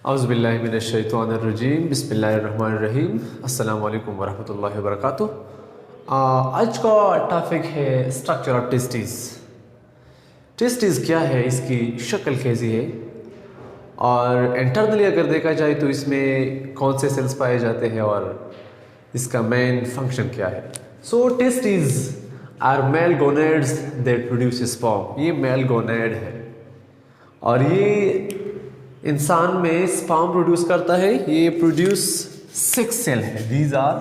औज़ुबिल्लाहिमिनश्शैतानिर्रजीम बिस्मिल्लाहिर्रहमानिर्रहीम अस्सलामु अलैकुम वरहमतुल्लाहि वबरकातुहू। आज का टॉपिक है स्ट्रक्चर ऑफ टेस्टिस। टेस्टिस क्या है, इसकी शक्ल कैसी है और इंटरनली अगर देखा जाए तो इसमें कौन से सेल्स पाए जाते हैं और इसका मेन फंक्शन क्या है। So testis are male gonads that produce sperm. ये मेल गोनेड है और ये इंसान में स्पर्म प्रोड्यूस करता है। ये प्रोड्यूस 6 सेल है। These are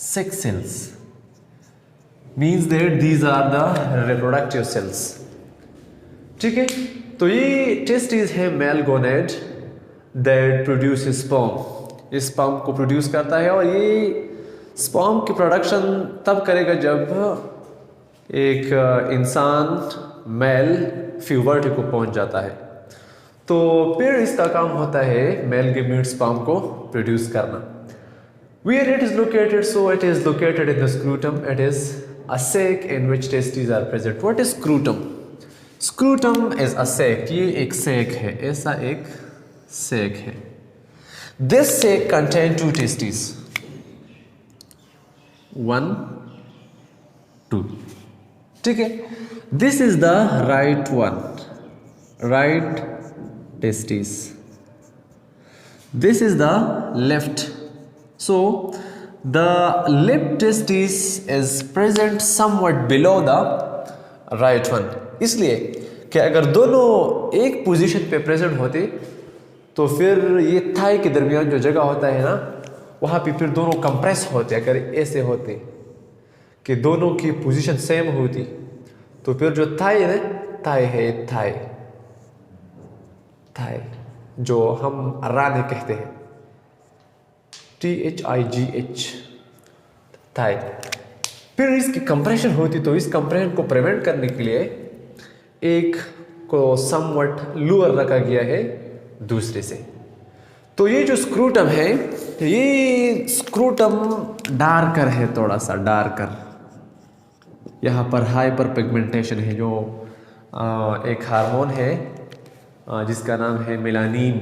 6 cells, means that these are the reproductive cells. ठीक है, तो ये टेस्टिस है male gonad that produce sperm. ये स्पर्म को प्रोड्यूस करता है और ये स्पर्म की प्रोडक्शन तब करेगा जब एक इंसान मेल प्यूबर्टी को पहुंच जाता है। तो फिर इसका काम होता है मेल गैमीट स्पर्म को प्रोड्यूस करना। Where it is located? So it is located in the scrotum. It is a sac in which testes are present. What is scrotum? Scrotum is a sac. ये एक sac है, ऐसा एक sac है। This sac contain 2 testes. 1, 2. ठीक है, this is the right one, right testis. This is the left. So the left testis is present somewhat below the right one. इसलिए कि अगर दोनों एक पोजीशन पे प्रेजेंट होते तो फिर ये थाई के दरमियान जो जगह होता है ना, वहाँ पे फिर दोनों कंप्रेस होते। अगर ऐसे होते कि दोनों की पोजीशन सेम होती तो फिर जो थाई है ना, थाई है थाई, थाई जो हम रानी कहते हैं, THIGH, थाई। फिर इसकी कंप्रेशन होती तो इस कंप्रेशन को प्रिवेंट करने के लिए एक को समवट लोअर रखा गया है दूसरे से। तो ये जो स्क्रूटम है, ये स्क्रूटम डार्कर है, थोड़ा सा डार्कर। यहाँ पर हाइपर पिगमेंटेशन है, जो एक हार्मोन है जिसका नाम है मेलानिन।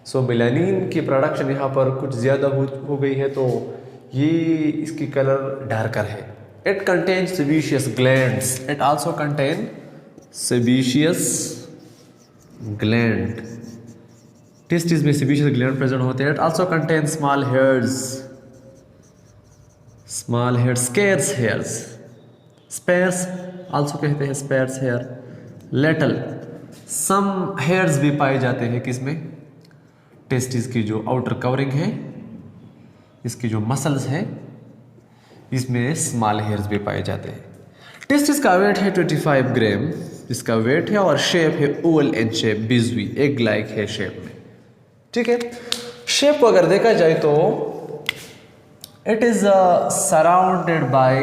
सो मेलानिन की प्रोडक्शन यहाँ पर कुछ ज़्यादा हो गई है, तो ये इसकी कलर डार्कर है। It contain sebaceous glands. It also contain sebaceous gland. Testis में सेबेशियस ग्लैंड प्रेजेंट होते हैं। It also contain small hairs, small hair, scarce hairs, sparse also कहते हैं, sparse hair, little some hairs भी पाए जाते हैं। किसमें? टेस्टिस की जो आउटर कवरिंग है, इसकी जो मसल्स है, इसमें स्मॉल हेयर्स भी पाए जाते हैं। टेस्टिस का वेट है 25 ग्राम, इसका वेट है, और शेप है ओवल इन शेप, बिजवी, एग लाइक है शेप में। ठीक है, शेप को अगर देखा जाए तो it is surrounded by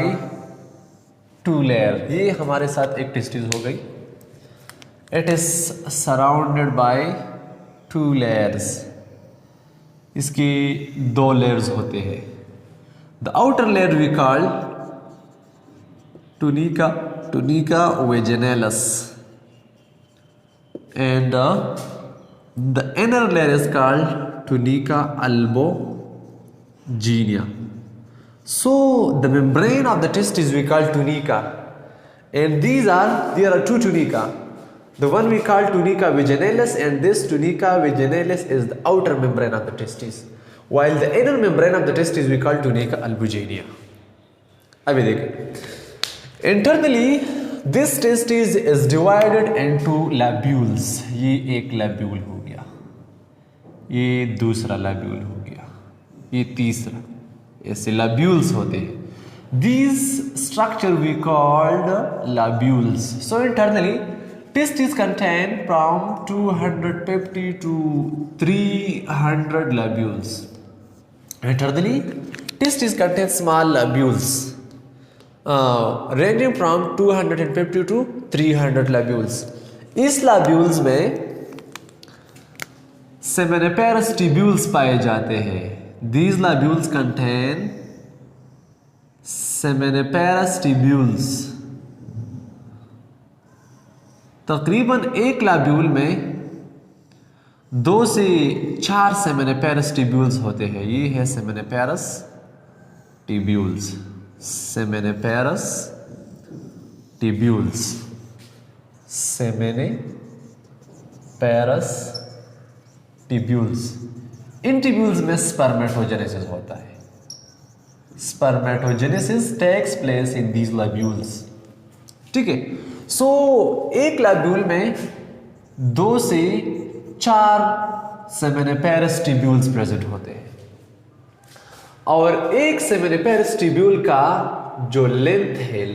2 layer. ये हमारे साथ एक टेस्टिस हो गई। It is surrounded by 2 layers। इसकी 2 layers होते हैं। The outer layer we call tunica, tunica vaginalis, and the inner layer is called tunica albuginea. So the membrane of the testis we call tunica, and there are 2 tunica. The one we call tunica vaginalis, and this tunica vaginalis is the outer membrane of the testis, while the inner membrane of the testis we call tunica albuginea. अभी देखिए, internally this testis is divided into lobules. ये एक lobule हो गया, ये दूसरा lobule हो गया, ये तीसरा, ऐसे lobules होते हैं। These structure we called lobules. So internally testis contain from 250 to 300 lobules. Internally, testis contain small lobules ranging from 250 to 300 lobules. इस lobules में seminiferous tubules पाए जाते हैं. These lobules contain seminiferous tubules. तकरीबन एक लाब्यूल में 2 से 4 सेमेनिपेरस ट्यूब्यूल्स होते हैं। ये है seminiferous tubules, seminiferous tubules, seminiferous tubules. इन ट्यूब्यूल्स में स्पर्मेटोजेनेसिस होता है। Spermatogenesis takes place in these lobules. ठीक है। सो एक लैब्यूल में 2 से 4 सेमेनिपेरस ट्यूब्यूल्स प्रेजेंट होते हैं और एक सेमेनिपेरस ट्यूब्यूल का जो लेंथ है,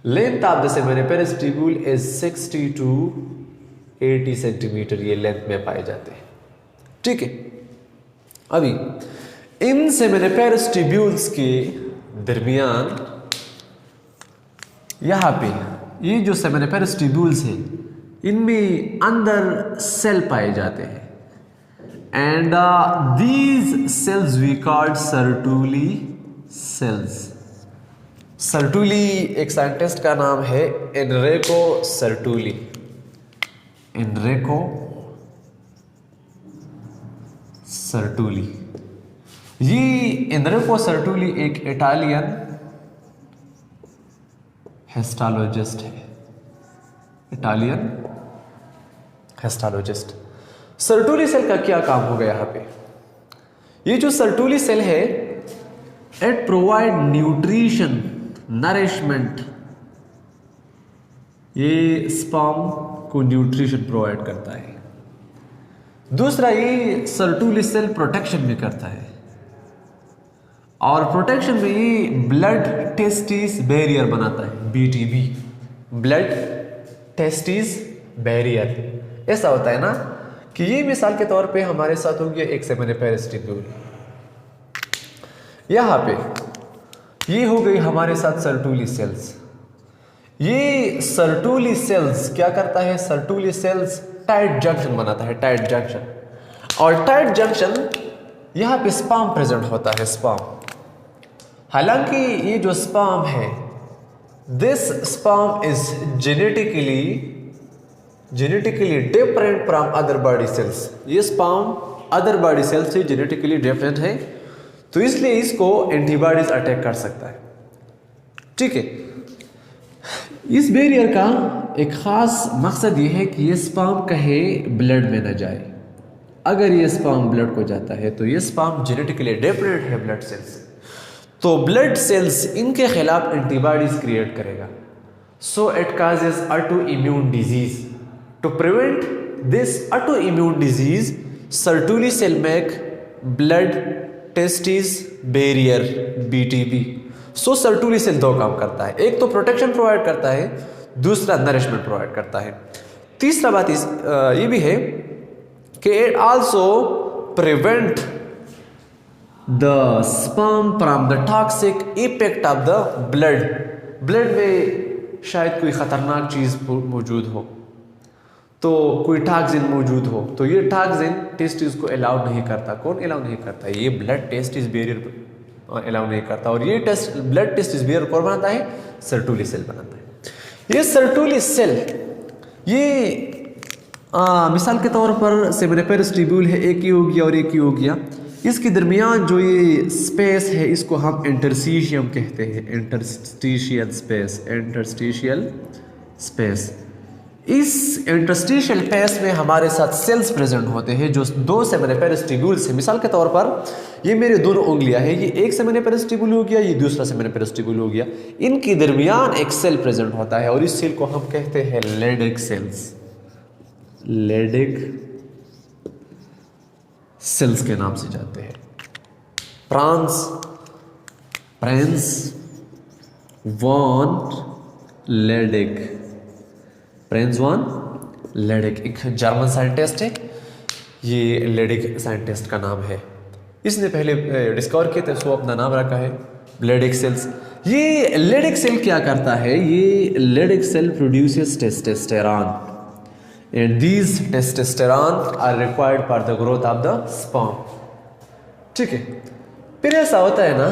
length of the seminiferous tubule is 60 to 80 centimetre, ये लेंथ में पाए जाते हैं। ठीक है। अभी इन सेमेनिपेरस ट्यूब्यूल्स के दरमियान यहां पे ये जो सेमेनिपेरस ट्यूब्यूल्स हैं इनमें अंदर सेल पाए जाते हैं and these cells we called Sertoli cells. Sertoli एक साइंटिस्ट का नाम है, एनरिको सर्टुली। एनरिको सर्टुली, ये एनरिको सर्टुली एक इटालियन हिस्टोलॉजिस्ट है, इटालियन हिस्टोलॉजिस्ट। सर्टुली सेल का क्या काम होगा यहाँ पे? ये जो सर्टुली सेल है इट प्रोवाइड न्यूट्रिशन, नरिशमेंट, ये स्पर्म को न्यूट्रिशन प्रोवाइड करता है। दूसरा, ये सर्टुली सेल प्रोटेक्शन भी करता है और प्रोटेक्शन में ये ब्लड टेस्टिस बैरियर बनाता है, BTB, ब्लड टेस्टिस बैरियर। ऐसा होता है ना कि ये मिसाल के तौर पे हमारे साथ हो गया एक सेमेनिपेरस ट्यूब्यूल, यहां पे ये हो गई हमारे साथ सर्टुली सेल्स। ये सर्टुली सेल्स क्या करता है? सर्टुली सेल्स टाइट जंक्शन बनाता है, टाइट जंक्शन। और टाइट जंक्शन यहां पे स्पर्म प्रेजेंट होता है, स्पर्म। हालांकि ये जो स्पर्म है, this sperm is genetically different from other body cells. ये स्पर्म अदर बॉडी सेल्स से जेनेटिकली डिफरेंट है, तो इसलिए इसको एंटीबॉडीज अटैक कर सकता है। ठीक है। इस बैरियर का एक खास मकसद ये है कि ये स्पर्म कहीं ब्लड में न जाए। अगर ये स्पर्म ब्लड को जाता है तो ये स्पर्म जेनेटिकली डिफरेंट है ब्लड सेल्स से, तो ब्लड सेल्स इनके खिलाफ एंटीबॉडीज क्रिएट करेगा। So it causes autoimmune disease. To prevent this autoimmune disease, Sertoli cell make blood testis barrier, BTB। So Sertoli cell 2 काम करता है, एक तो प्रोटेक्शन प्रोवाइड करता है, दूसरा नरिशमेंट प्रोवाइड करता है। तीसरा बात ये भी है कि it also prevent the sperm from the toxic effect of the blood. Blood में शायद कोई खतरनाक चीज मौजूद हो, तो कोई टॉक्सिन मौजूद हो, तो ये टॉक्सिन टेस्टिस को अलाउ नहीं करता। कौन अलाउ नहीं करता? ये ब्लड टेस्टिस बैरियर अलाउ नहीं करता। और ये ब्लड टेस्टिस बैरियर कौन बनाता है? सर्टुली सेल बनाता है। ये सर्टुली सेल, ये मिसाल के तौर पर सेमेनिपेरस ट्यूब्यूल है, एक ही हो गया और एक ही हो गया। इसके दरमियान जो ये स्पेस है इसको हम इंटरस्टिशियम कहते हैं, इंटरस्टिशियल स्पेस, इंटरस्टिशियल स्पेस। इस इंटरस्टिशियल स्पेस में हमारे साथ सेल्स प्रेजेंट होते हैं जो 2 सेमेनिपेरस ट्यूब्यूल्स है। मिसाल के तौर पर ये मेरे दोनों उंगलियां हैं, ये एक सेमेनिपेरस ट्यूब्यूल हो गया, ये दूसरा सेमेनिपेरस ट्यूब्यूल हो गया। इनके दरमियान एक सेल प्रेजेंट होता है और इस सेल को हम कहते हैं लेडिक सेल्स। लेडिक सेल्स के नाम से जाते हैं। Franz von Leydig, Franz von Leydig एक जर्मन साइंटिस्ट है, ये लेडिक साइंटिस्ट का नाम है। इसने पहले डिस्कवर किया था, सो अपना नाम रखा है लेडिक सेल्स। ये लेडिक सेल क्या करता है? ये Leydig cell produces testosterone and these testosterone are required for the growth of the sperm। ठीक है। फिर ऐसा होता है ना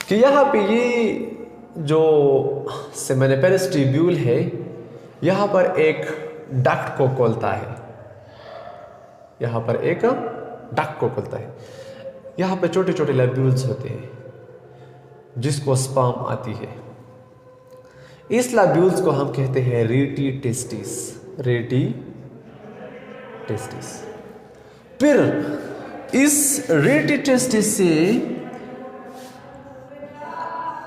कि यहाँ पे ये जो सेमेनिपेरस ट्यूब्यूल है, यहाँ पर एक डक्ट को खोलता है, यहाँ पर एक डक्ट को खोलता है। यहाँ पे छोटे छोटे लैब्यूल्स होते हैं जिसको स्पर्म आती है। इस लैब्यूल्स को हम कहते हैं रेटी टेस्टिस, रेटी टेस्टिस। फिर इस रेटी टेस्टिस से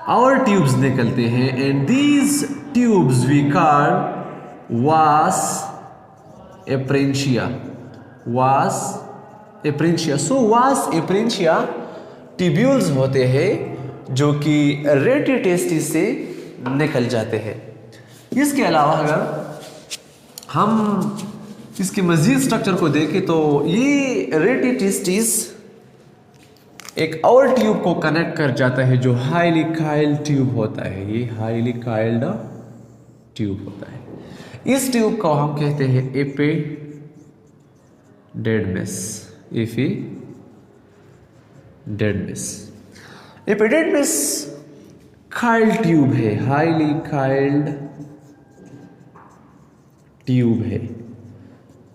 और ट्यूब्स निकलते हैं and these tubes we call vas efferentia, वास एप्रेंशिया। सो वास एप्रेंशिया ट्यूब्यूल्स होते हैं जो कि रेटी टेस्टिस से निकल जाते हैं। इसके अलावा अगर हम इसके मजीद स्ट्रक्चर को देखें तो ये रेटी टेस्टिस एक और ट्यूब को कनेक्ट कर जाता है जो हाईली काइल्ड ट्यूब होता है। ये हाईली काइल्ड ट्यूब होता है। इस ट्यूब को हम कहते हैं एपिडेडमिस, एपिडेडमिस। एपिडेडमिस काइल्ड ट्यूब है, हाईली काइल्ड ट्यूब है।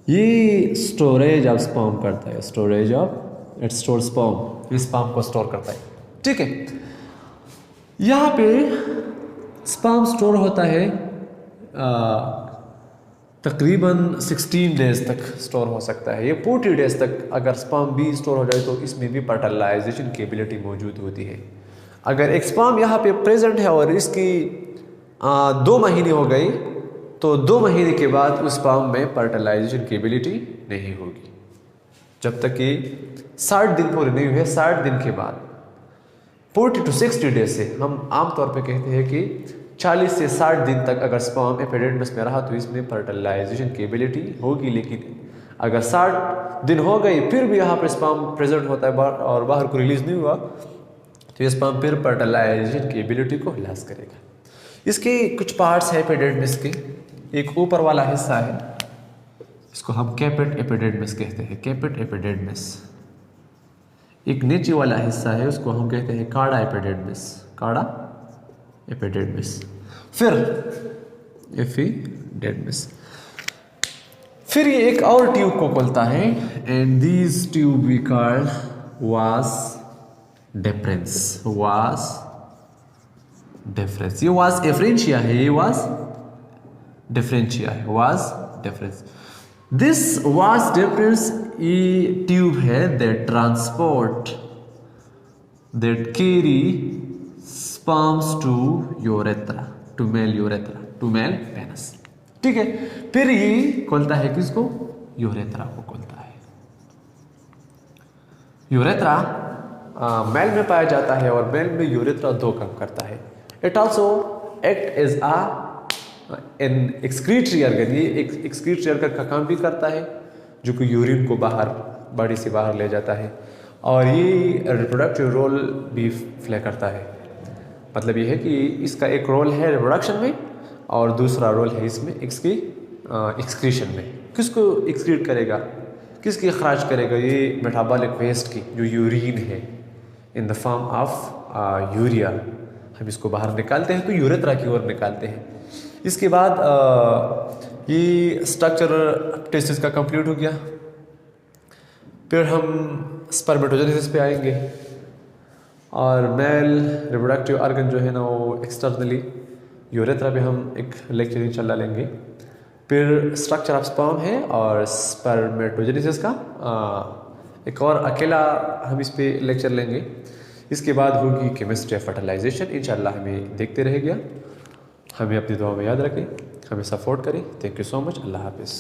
ये स्टोरेज ऑफ स्पर्म करता है, storage of it store sperm, ये स्पर्म को स्टोर करता है। ठीक है, यहाँ पे स्पर्म स्टोर होता है तकरीबन 16 डेज तक स्टोर हो सकता है। ये 40 डेज तक अगर स्पर्म भी स्टोर हो जाए तो इसमें भी फर्टिलाइजेशन की एबिलिटी मौजूद होती है। अगर एक स्पर्म यहाँ पे प्रेजेंट है और इसकी 2 महीने हो गई तो 2 महीने के बाद उस स्पर्म में फर्टिलाइजेशन की एबिलिटी नहीं होगी जब तक कि 60 दिन पूरे नहीं हुए। 60 दिन के बाद 40 to 60 डेज से हम आमतौर पे कहते हैं कि 40 से 60 दिन तक अगर स्पर्म एपिडेडमिस में रहा तो इसमें फर्टिलाइजेशन की एबिलिटी होगी। लेकिन अगर 60 दिन हो गए फिर भी यहाँ पर स्पर्म प्रेजेंट होता है और बाहर को रिलीज नहीं हुआ तो ये स्पर्म फिर फर्टिलाइजेशन की एबिलिटी को लॉस करेगा। इसके कुछ पार्ट्स हैं एपिडेडमिस के। एक ऊपर वाला हिस्सा है, इसको हम कैपिट एपिडेडमिस कहते हैं, कैपिट एपिडेडमिस। एक नीचे वाला हिस्सा है, उसको हम कहते हैं काड़ा एपिडेडमिस, काड़ा एपिडेडमिस। फिर एपिडेडमिस, फिर ये एक और ट्यूब को खोलता है and these tube we call vas deferens, vas deferens. ये वास एफ्रेंशिया है, ये वास डिफरेंशिया है, vas deferens. This vas deferens ये ट्यूब है that transport, that carry sperms to urethra, to male urethra, to male penis. ठीक है, फिर ये खोलता है किसको? यूरेथ्रा को खोलता है। यूरेथ्रा मेल में पाया जाता है और मेल में यूरेथ्रा 2 काम करता है। It also act as an excretory organ, ये एक्सक्रीटरी ऑर्गन का काम भी करता है जो कि यूरिन को बाहर बॉडी से बाहर ले जाता है और ये रिप्रोडक्टिव रोल भी प्ले करता है। मतलब ये है कि इसका एक रोल है रिप्रोडक्शन में और दूसरा रोल है इसमें इसकी एक्सक्रीशन में। किसको एक्सक्रीट करेगा, किसकी अखराज करेगा? ये मेटाबॉलिक वेस्ट की जो यूरिन है in the form of urea, हम इसको बाहर निकालते हैं तो यूरेथ्रा की ओर निकालते हैं। इसके बाद ये स्ट्रक्चर टेस्टिस का कंप्लीट हो गया। फिर हम स्पर्मेटोजेनेसिस पे आएंगे और मेल रिप्रोडक्टिव ऑर्गन जो है ना वो एक्सटर्नली यूरेथ्रा पे हम एक लेक्चर इंशाल्लाह लेंगे। फिर स्ट्रक्चर ऑफ स्पर्म है और स्पर्मेटोजेनेसिस का एक और अकेला हम इस पे लेक्चर लेंगे। इसके बाद होगी केमिस्ट्री ऑफ फर्टिलाइजेशन, इंशाल्लाह हमें देखते रहेगा। हमें अपनी दुआ में याद रखें, हमें सपोर्ट करें। Thank you so much. अल्लाह हाफिज़।